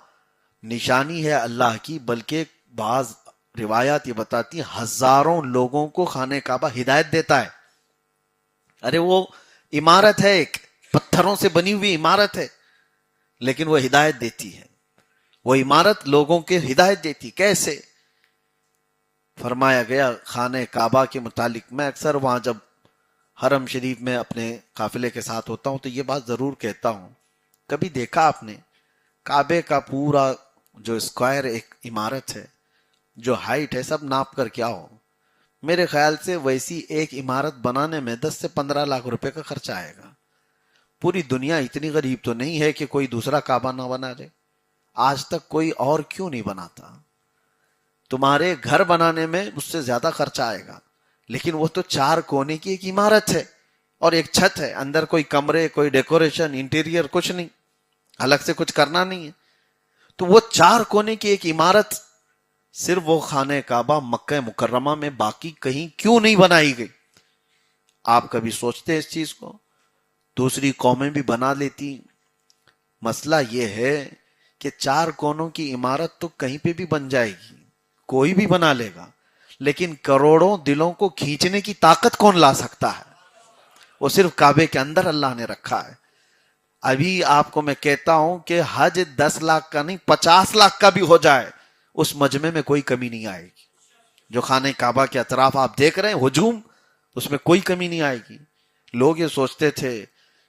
نشانی ہے اللہ کی، بلکہ بعض روایات یہ بتاتی ہیں ہزاروں لوگوں کو خانہ کعبہ ہدایت دیتا ہے. ارے وہ عمارت ہے، ایک پتھروں سے بنی ہوئی عمارت ہے، لیکن وہ ہدایت دیتی ہے. وہ عمارت لوگوں کے ہدایت دیتی. کیسے؟ فرمایا گیا خانہ کعبہ کے متعلق، میں اکثر وہاں جب حرم شریف میں اپنے قافلے کے ساتھ ہوتا ہوں تو یہ بات ضرور کہتا ہوں، کبھی دیکھا آپ نے کعبے کا پورا جو اسکوائر ایک عمارت ہے، جو ہائٹ ہے، سب ناپ کر کیا ہو، میرے خیال سے ویسی ایک عمارت بنانے میں 10 سے 15 لاکھ روپے کا خرچہ آئے گا۔ پوری دنیا اتنی غریب تو نہیں ہے کہ کوئی دوسرا کعبہ نہ بنا دے، آج تک کوئی اور کیوں نہیں بناتا؟ تمہارے گھر بنانے میں اس سے زیادہ خرچہ آئے گا، لیکن وہ تو 4 کونے کی ایک عمارت ہے اور ایک چھت ہے، اندر کوئی کمرے، کوئی ڈیکوریشن، انٹیریئر کچھ نہیں، الگ سے کچھ کرنا نہیں ہے۔ تو وہ 4 کونے کی ایک عمارت صرف وہ خانہ کعبہ مکہ مکرمہ میں، باقی کہیں کیوں نہیں بنائی گئی؟ آپ کبھی سوچتے ہیں اس چیز کو؟ دوسری قومیں بھی بنا لیتی۔ مسئلہ یہ ہے کہ 4 کونوں کی عمارت تو کہیں پہ بھی بن جائے گی، کوئی بھی بنا لے گا، لیکن کروڑوں دلوں کو کھینچنے کی طاقت کون لا سکتا ہے؟ وہ صرف کعبے کے اندر اللہ نے رکھا ہے۔ ابھی آپ کو میں کہتا ہوں کہ حج 10 لاکھ کا نہیں، 50 لاکھ کا بھی ہو جائے، اس مجمع میں کوئی کمی نہیں آئے گی۔ جو خانہ کعبہ کے اطراف آپ دیکھ رہے ہیں ہجوم، اس میں کوئی کمی نہیں آئے گی۔ لوگ یہ سوچتے تھے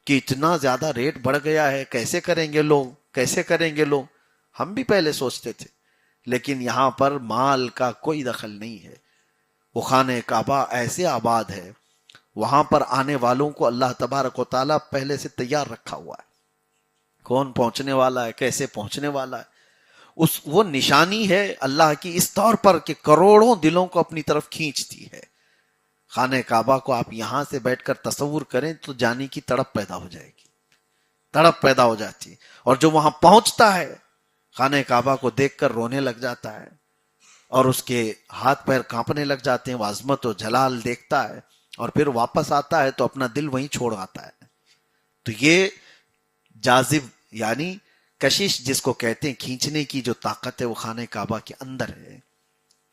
کہ اتنا زیادہ ریٹ بڑھ گیا ہے، کیسے کریں گے لوگ، کیسے کریں گے لوگ؟ ہم بھی پہلے سوچتے تھے، لیکن یہاں پر مال کا کوئی دخل نہیں ہے۔ وہ خانہ کعبہ ایسے آباد ہے، وہاں پر آنے والوں کو اللہ تبارک و تعالیٰ پہلے سے تیار رکھا ہوا ہے، کون پہنچنے والا ہے، کیسے پہنچنے والا ہے۔ وہ نشانی ہے اللہ کی اس طور پر کہ کروڑوں دلوں کو اپنی طرف کھینچتی ہے۔ خانہ کعبہ کو آپ یہاں سے بیٹھ کر تصور کریں تو جانے کی تڑپ پیدا ہو جائے گی، تڑپ پیدا ہو جاتی ہے، اور جو وہاں پہنچتا ہے خانہ کعبہ کو دیکھ کر رونے لگ جاتا ہے، اور اس کے ہاتھ پیر کانپنے لگ جاتے ہیں، وہ عظمت و جلال دیکھتا ہے، اور پھر واپس آتا ہے تو اپنا دل وہیں چھوڑ آتا ہے۔ تو یہ جاذب یعنی کشش جس کو کہتے ہیں، کھینچنے کی جو طاقت ہے، وہ خانہ کعبہ کے اندر ہے۔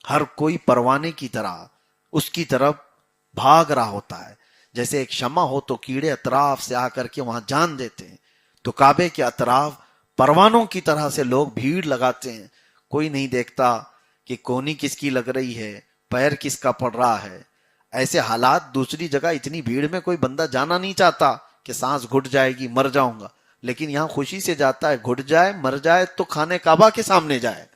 ہر کوئی پروانے کی طرح اس کی طرف بھاگ رہا ہوتا ہے، جیسے ایک شمع ہو تو کیڑے اطراف سے آ کر کے وہاں جان دیتے ہیں، تو کعبے کے اطراف پروانوں کی طرح سے لوگ بھیڑ لگاتے ہیں۔ کوئی نہیں دیکھتا کہ کونی کس کی لگ رہی ہے، پیر کس کا پڑ رہا ہے۔ ایسے حالات دوسری جگہ اتنی بھیڑ میں کوئی بندہ جانا نہیں چاہتا کہ سانس گھٹ جائے گی، مر جاؤں گا، لیکن یہاں خوشی سے جاتا ہے، گھٹ جائے مر جائے تو خانہ کعبہ کے سامنے جائے۔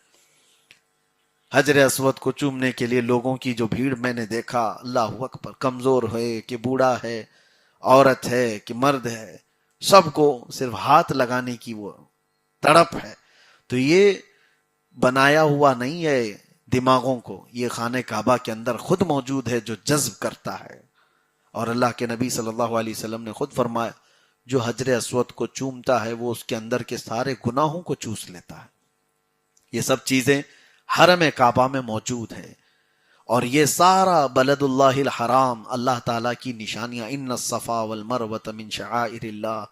حجر اسود کو چومنے کے لیے لوگوں کی جو بھیڑ میں نے دیکھا، اللہ اکبر، کمزور ہے کہ بوڑھا ہے، عورت ہے کہ مرد ہے، سب کو صرف ہاتھ لگانے کی وہ تڑپ ہے۔ تو یہ بنایا ہوا نہیں ہے دماغوں کو، یہ خانہ کعبہ کے اندر خود موجود ہے جو جذب کرتا ہے۔ اور اللہ کے نبی صلی اللہ علیہ وسلم نے خود فرمایا، جو حجر اسود کو چومتا ہے وہ اس کے اندر کے سارے گناہوں کو چوس لیتا ہے۔ یہ سب چیزیں حرم کعبہ میں موجود ہے، اور یہ سارا بلد اللہ الحرام اللہ تعالیٰ کی نشانیاں، ان الصفا والمروۃ من شعائر اللہ،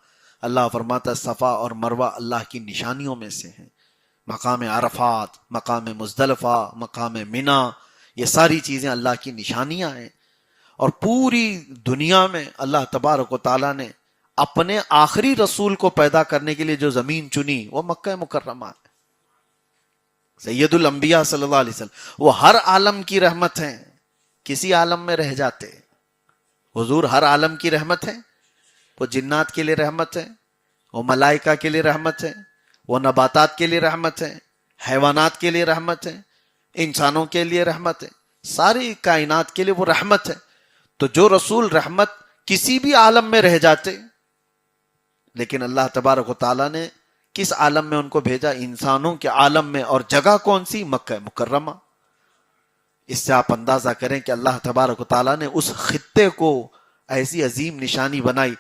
اللہ فرماتا ہے صفا اور مروہ اللہ کی نشانیوں میں سے ہیں۔ مقام عرفات، مقام مزدلفہ، مقام منا، یہ ساری چیزیں اللہ کی نشانیاں ہیں۔ اور پوری دنیا میں اللہ تبارک و تعالیٰ نے اپنے آخری رسول کو پیدا کرنے کے لیے جو زمین چنی وہ مکہ مکرمہ ہے۔ سید الانبیاء صلی اللہ علیہ وسلم وہ ہر عالم کی رحمت ہیں، کسی عالم میں رہ جاتے، حضور ہر عالم کی رحمت ہے۔ وہ جنات کے لیے رحمت ہے، وہ ملائکہ کے لیے رحمت ہے، وہ نباتات کے لیے رحمت ہے، حیوانات کے لیے رحمت ہے، انسانوں کے لیے رحمت ہے، ساری کائنات کے لیے وہ رحمت ہے۔ تو جو رسول رحمت کسی بھی عالم میں رہ جاتے، لیکن اللہ تبارک و تعالیٰ نے کس عالم میں ان کو بھیجا؟ انسانوں کے عالم میں، اور جگہ کون سی؟ مکہ مکرمہ۔ اس سے آپ اندازہ کریں کہ اللہ تبارک و تعالیٰ نے اس خطے کو ایسی عظیم نشانی بنائی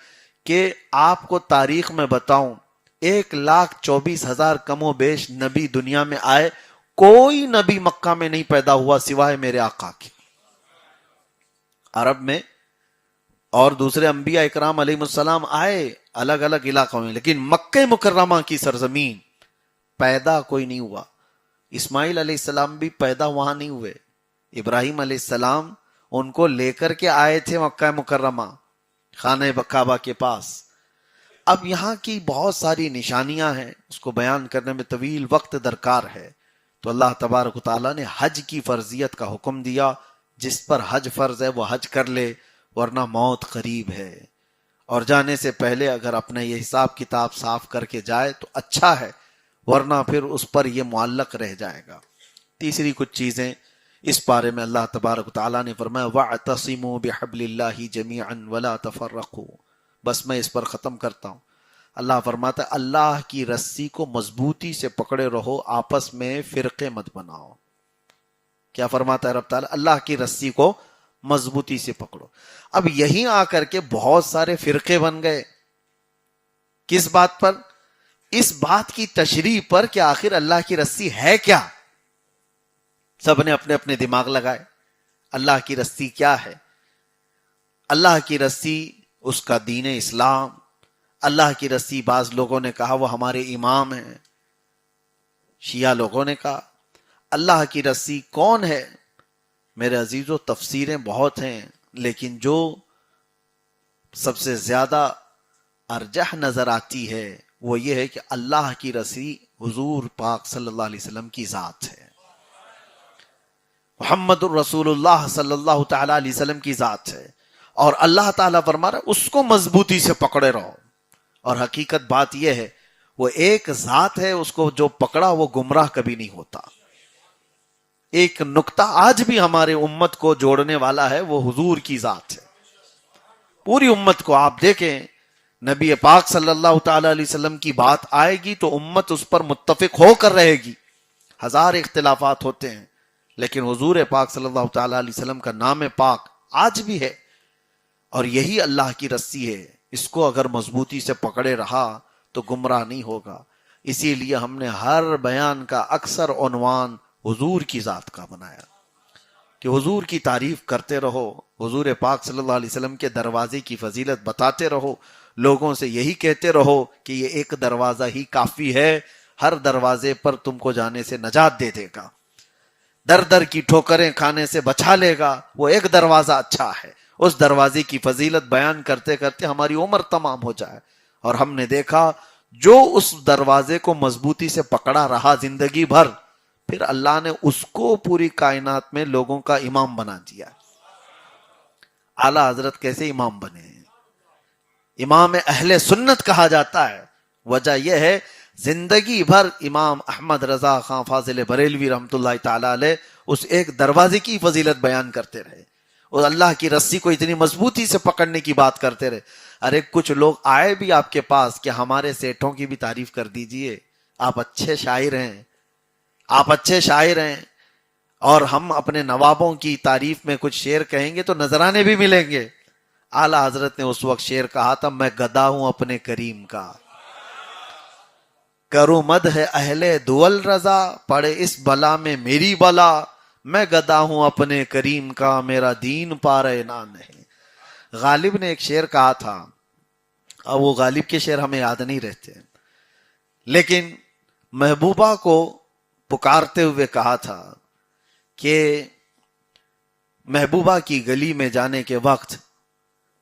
کہ آپ کو تاریخ میں بتاؤں 1,24,000 کم و بیش نبی دنیا میں آئے، کوئی نبی مکہ میں نہیں پیدا ہوا سوائے میرے آقا کے۔ عرب میں اور دوسرے انبیاء اکرام علیہ السلام آئے الگ الگ علاقوں میں، لیکن مکہ مکرمہ کی سرزمین پیدا کوئی نہیں ہوا۔ اسماعیل علیہ السلام بھی پیدا وہاں نہیں ہوئے، ابراہیم علیہ السلام ان کو لے کر کے آئے تھے مکہ مکرمہ خانہ کعبہ کے پاس۔ اب یہاں کی بہت ساری نشانیاں ہیں، اس کو بیان کرنے میں طویل وقت درکار ہے، تو اللہ تبارک و تعالیٰ نے حج کی فرضیت کا حکم دیا۔ جس پر حج فرض ہے وہ حج کر لے، ورنہ موت قریب ہے، اور جانے سے پہلے اگر اپنا یہ حساب کتاب صاف کر کے جائے تو اچھا ہے، ورنہ پھر اس پر یہ معلق رہ جائے گا۔ تیسری کچھ چیزیں اس بارے میں اللہ تبارک و تعالیٰ نے فرمایا وَاعْتَصِمُوا بِحَبْلِ اللَّهِ جَمِيعًا وَلَا تَفَرَّقُوا۔ بس میں اس پر ختم کرتا ہوں۔ اللہ فرماتا ہے اللہ کی رسی کو مضبوطی سے پکڑے رہو، آپس میں فرقے مت بناؤ۔ کیا فرماتا ہے رب تعالیٰ؟ اللہ کی رسی کو مضبوطی سے پکڑو۔ اب یہیں آ کر کے بہت سارے فرقے بن گئے۔ کس بات پر؟ اس بات کی تشریح پر کہ آخر اللہ کی رسی ہے کیا۔ سب نے اپنے اپنے دماغ لگائے، اللہ کی رسی کیا ہے؟ اللہ کی رسی اس کا دین اسلام۔ اللہ کی رسی بعض لوگوں نے کہا وہ ہمارے امام ہیں، شیعہ لوگوں نے کہا۔ اللہ کی رسی کون ہے؟ میرے عزیزو تفسیریں بہت ہیں، لیکن جو سب سے زیادہ ارجح نظر آتی ہے وہ یہ ہے کہ اللہ کی رسی حضور پاک صلی اللہ علیہ وسلم کی ذات ہے، محمد الرسول اللہ صلی اللہ تعالی علیہ وسلم کی ذات ہے، اور اللہ تعالیٰ فرما رہا ہے اس کو مضبوطی سے پکڑے رہو۔ اور حقیقت بات یہ ہے وہ ایک ذات ہے، اس کو جو پکڑا وہ گمراہ کبھی نہیں ہوتا۔ ایک نقطہ آج بھی ہمارے امت کو جوڑنے والا ہے، وہ حضور کی ذات ہے۔ پوری امت کو آپ دیکھیں، نبی پاک صلی اللہ تعالی علیہ وسلم کی بات آئے گی تو امت اس پر متفق ہو کر رہے گی۔ ہزار اختلافات ہوتے ہیں، لیکن حضور پاک صلی اللہ تعالی علیہ وسلم کا نام پاک آج بھی ہے، اور یہی اللہ کی رسی ہے۔ اس کو اگر مضبوطی سے پکڑے رہا تو گمراہ نہیں ہوگا۔ اسی لیے ہم نے ہر بیان کا اکثر عنوان حضور کی ذات کا بنایا کہ حضور کی تعریف کرتے رہو، حضور پاک صلی اللہ علیہ وسلم کے دروازے کی فضیلت بتاتے رہو، لوگوں سے یہی کہتے رہو کہ یہ ایک دروازہ ہی کافی ہے، ہر دروازے پر تم کو جانے سے نجات دے دے گا، در در کی ٹھوکریں کھانے سے بچا لے گا، وہ ایک دروازہ اچھا ہے۔ اس دروازے کی فضیلت بیان کرتے کرتے ہماری عمر تمام ہو جائے، اور ہم نے دیکھا جو اس دروازے کو مضبوطی سے پکڑا رہا زندگی بھر، پھر اللہ نے اس کو پوری کائنات میں لوگوں کا امام بنا دیا۔ اعلیٰ حضرت کیسے امام بنے ہیں؟ امام اہل سنت کہا جاتا ہے۔ وجہ یہ ہے زندگی بھر امام احمد رضا خان فاضل بریلوی رحمۃ اللہ تعالی علیہ اس ایک دروازے کی فضیلت بیان کرتے رہے، اور اللہ کی رسی کو اتنی مضبوطی سے پکڑنے کی بات کرتے رہے۔ ارے کچھ لوگ آئے بھی آپ کے پاس کہ ہمارے سیٹھوں کی بھی تعریف کر دیجئے، آپ اچھے شاعر ہیں، آپ اچھے شاعر ہیں، اور ہم اپنے نوابوں کی تعریف میں کچھ شعر کہیں گے تو نذرانے بھی ملیں گے۔ اعلیٰ حضرت نے اس وقت شعر کہا تھا میں گدا ہوں اپنے کریم کا، کروں مدح اہل دول رضا، پڑے اس بلا میں میری بلا، میں گدا ہوں اپنے کریم کا، میرا دین پارے نان ہے۔ غالب نے ایک شعر کہا تھا، اور وہ غالب کے شعر ہمیں یاد نہیں رہتے، لیکن محبوبہ کو پکارتے ہوئے کہا تھا کہ محبوبہ کی گلی میں جانے کے وقت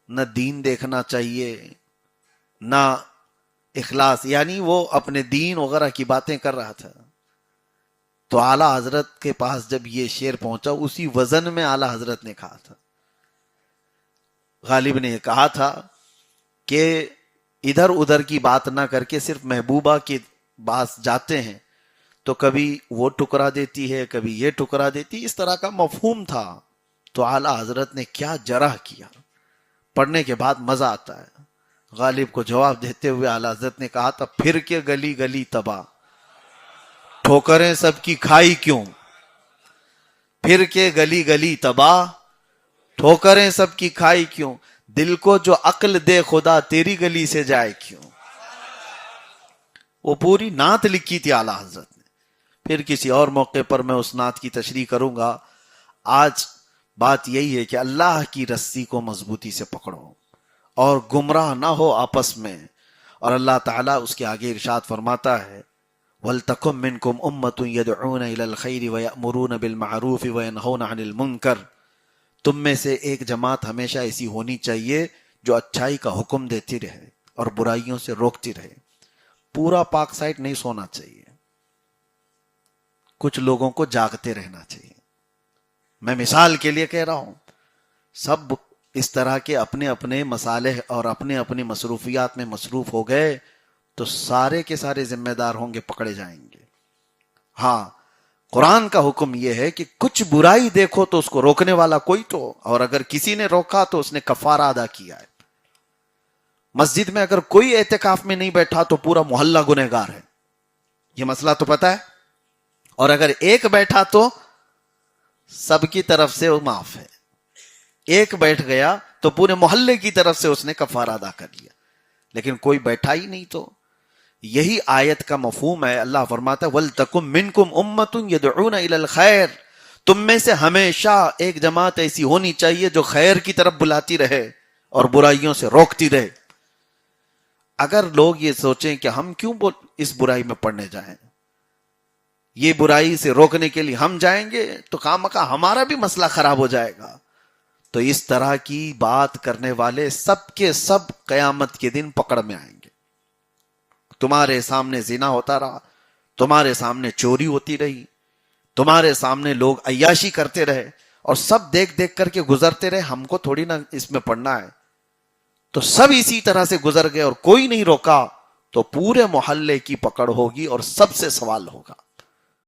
نہ دین دیکھنا چاہیے نہ اخلاص، یعنی وہ اپنے دین وغیرہ کی باتیں کر رہا تھا۔ تو اعلیٰ حضرت کے پاس جب یہ شعر پہنچا اسی وزن میں اعلیٰ حضرت نے کہا تھا، غالب نے یہ کہا تھا کہ ادھر ادھر کی بات نہ کر کے صرف محبوبہ کے پاس جاتے ہیں تو کبھی وہ ٹکرا دیتی ہے کبھی یہ ٹکرا دیتی، اس طرح کا مفہوم تھا۔ تو اعلیٰ حضرت نے کیا جرح کیا، پڑھنے کے بعد مزہ آتا ہے۔ غالب کو جواب دیتے ہوئے اعلیٰ حضرت نے کہا تھا پھر کے گلی گلی تباہ، ٹھوکریں سب کی کھائی کیوں، پھر کے گلی گلی تباہ، ٹھوکریں سب کی کھائی کیوں، دل کو جو عقل دے خدا تیری گلی سے جائے کیوں۔ وہ پوری نعت لکھی تھی اعلیٰ حضرت نے۔ پھر کسی اور موقع پر میں اس نعت کی تشریح کروں گا۔ آج بات یہی ہے کہ اللہ کی رسی کو مضبوطی سے پکڑو اور گمراہ نہ ہو آپس میں۔ اور اللہ تعالیٰ اس کے آگے ارشاد فرماتا ہے وَلْتَكُمْ مِنْكُمْ أُمَّةٌ يَدْعُونَ إِلَى الْخَيْرِ وَيَأْمُرُونَ بِالْمَعْرُوفِ وَيَنْهَوْنَ عَنِ الْمُنْكَرِ، تم میں سے ایک جماعت ہمیشہ ایسی ہونی چاہیے جو اچھائی کا حکم دیتی رہے اور برائیوں سے روکتی رہے۔ پورا پاک سائٹ نہیں سونا چاہیے، کچھ لوگوں کو جاگتے رہنا چاہیے۔ میں مثال کے لیے کہہ رہا ہوں، سب اس طرح کے اپنے اپنے مصالح اور اپنے اپنی مصروفیات میں مصروف ہو گئے تو سارے کے سارے ذمہ دار ہوں گے، پکڑے جائیں گے۔ ہاں، قرآن کا حکم یہ ہے کہ کچھ برائی دیکھو تو اس کو روکنے والا کوئی تو، اور اگر کسی نے روکا تو اس نے کفارہ ادا کیا ہے۔ مسجد میں اگر کوئی اعتکاف میں نہیں بیٹھا تو پورا محلہ گنہگار ہے، یہ مسئلہ تو پتا ہے، اور اگر ایک بیٹھا تو سب کی طرف سے وہ معاف ہے، ایک بیٹھ گیا تو پورے محلے کی طرف سے اس نے کفارہ ادا کر لیا، لیکن کوئی بیٹھا ہی نہیں۔ تو یہی آیت کا مفہوم ہے۔ اللہ فرماتا ہے وَلْتَكُمْ مِنْكُمْ أُمَّةٌ يَدْعُونَ إِلَى الْخَيْرِ، تم میں سے ہمیشہ ایک جماعت ایسی ہونی چاہیے جو خیر کی طرف بلاتی رہے اور برائیوں سے روکتی رہے۔ اگر لوگ یہ سوچیں کہ ہم کیوں اس برائی میں پڑنے جائیں، یہ برائی سے روکنے کے لیے ہم جائیں گے تو خامخواہ ہمارا بھی مسئلہ خراب ہو جائے گا، تو اس طرح کی بات کرنے والے سب کے سب قیامت کے دن پکڑ میں آئیں گے۔ تمہارے سامنے زنا ہوتا رہا، تمہارے سامنے چوری ہوتی رہی، تمہارے سامنے لوگ عیاشی کرتے رہے اور سب دیکھ دیکھ کر کے گزرتے رہے، ہم کو تھوڑی نہ اس میں پڑنا ہے، تو سب اسی طرح سے گزر گئے اور کوئی نہیں روکا، تو پورے محلے کی پکڑ ہوگی اور سب سے سوال ہوگا۔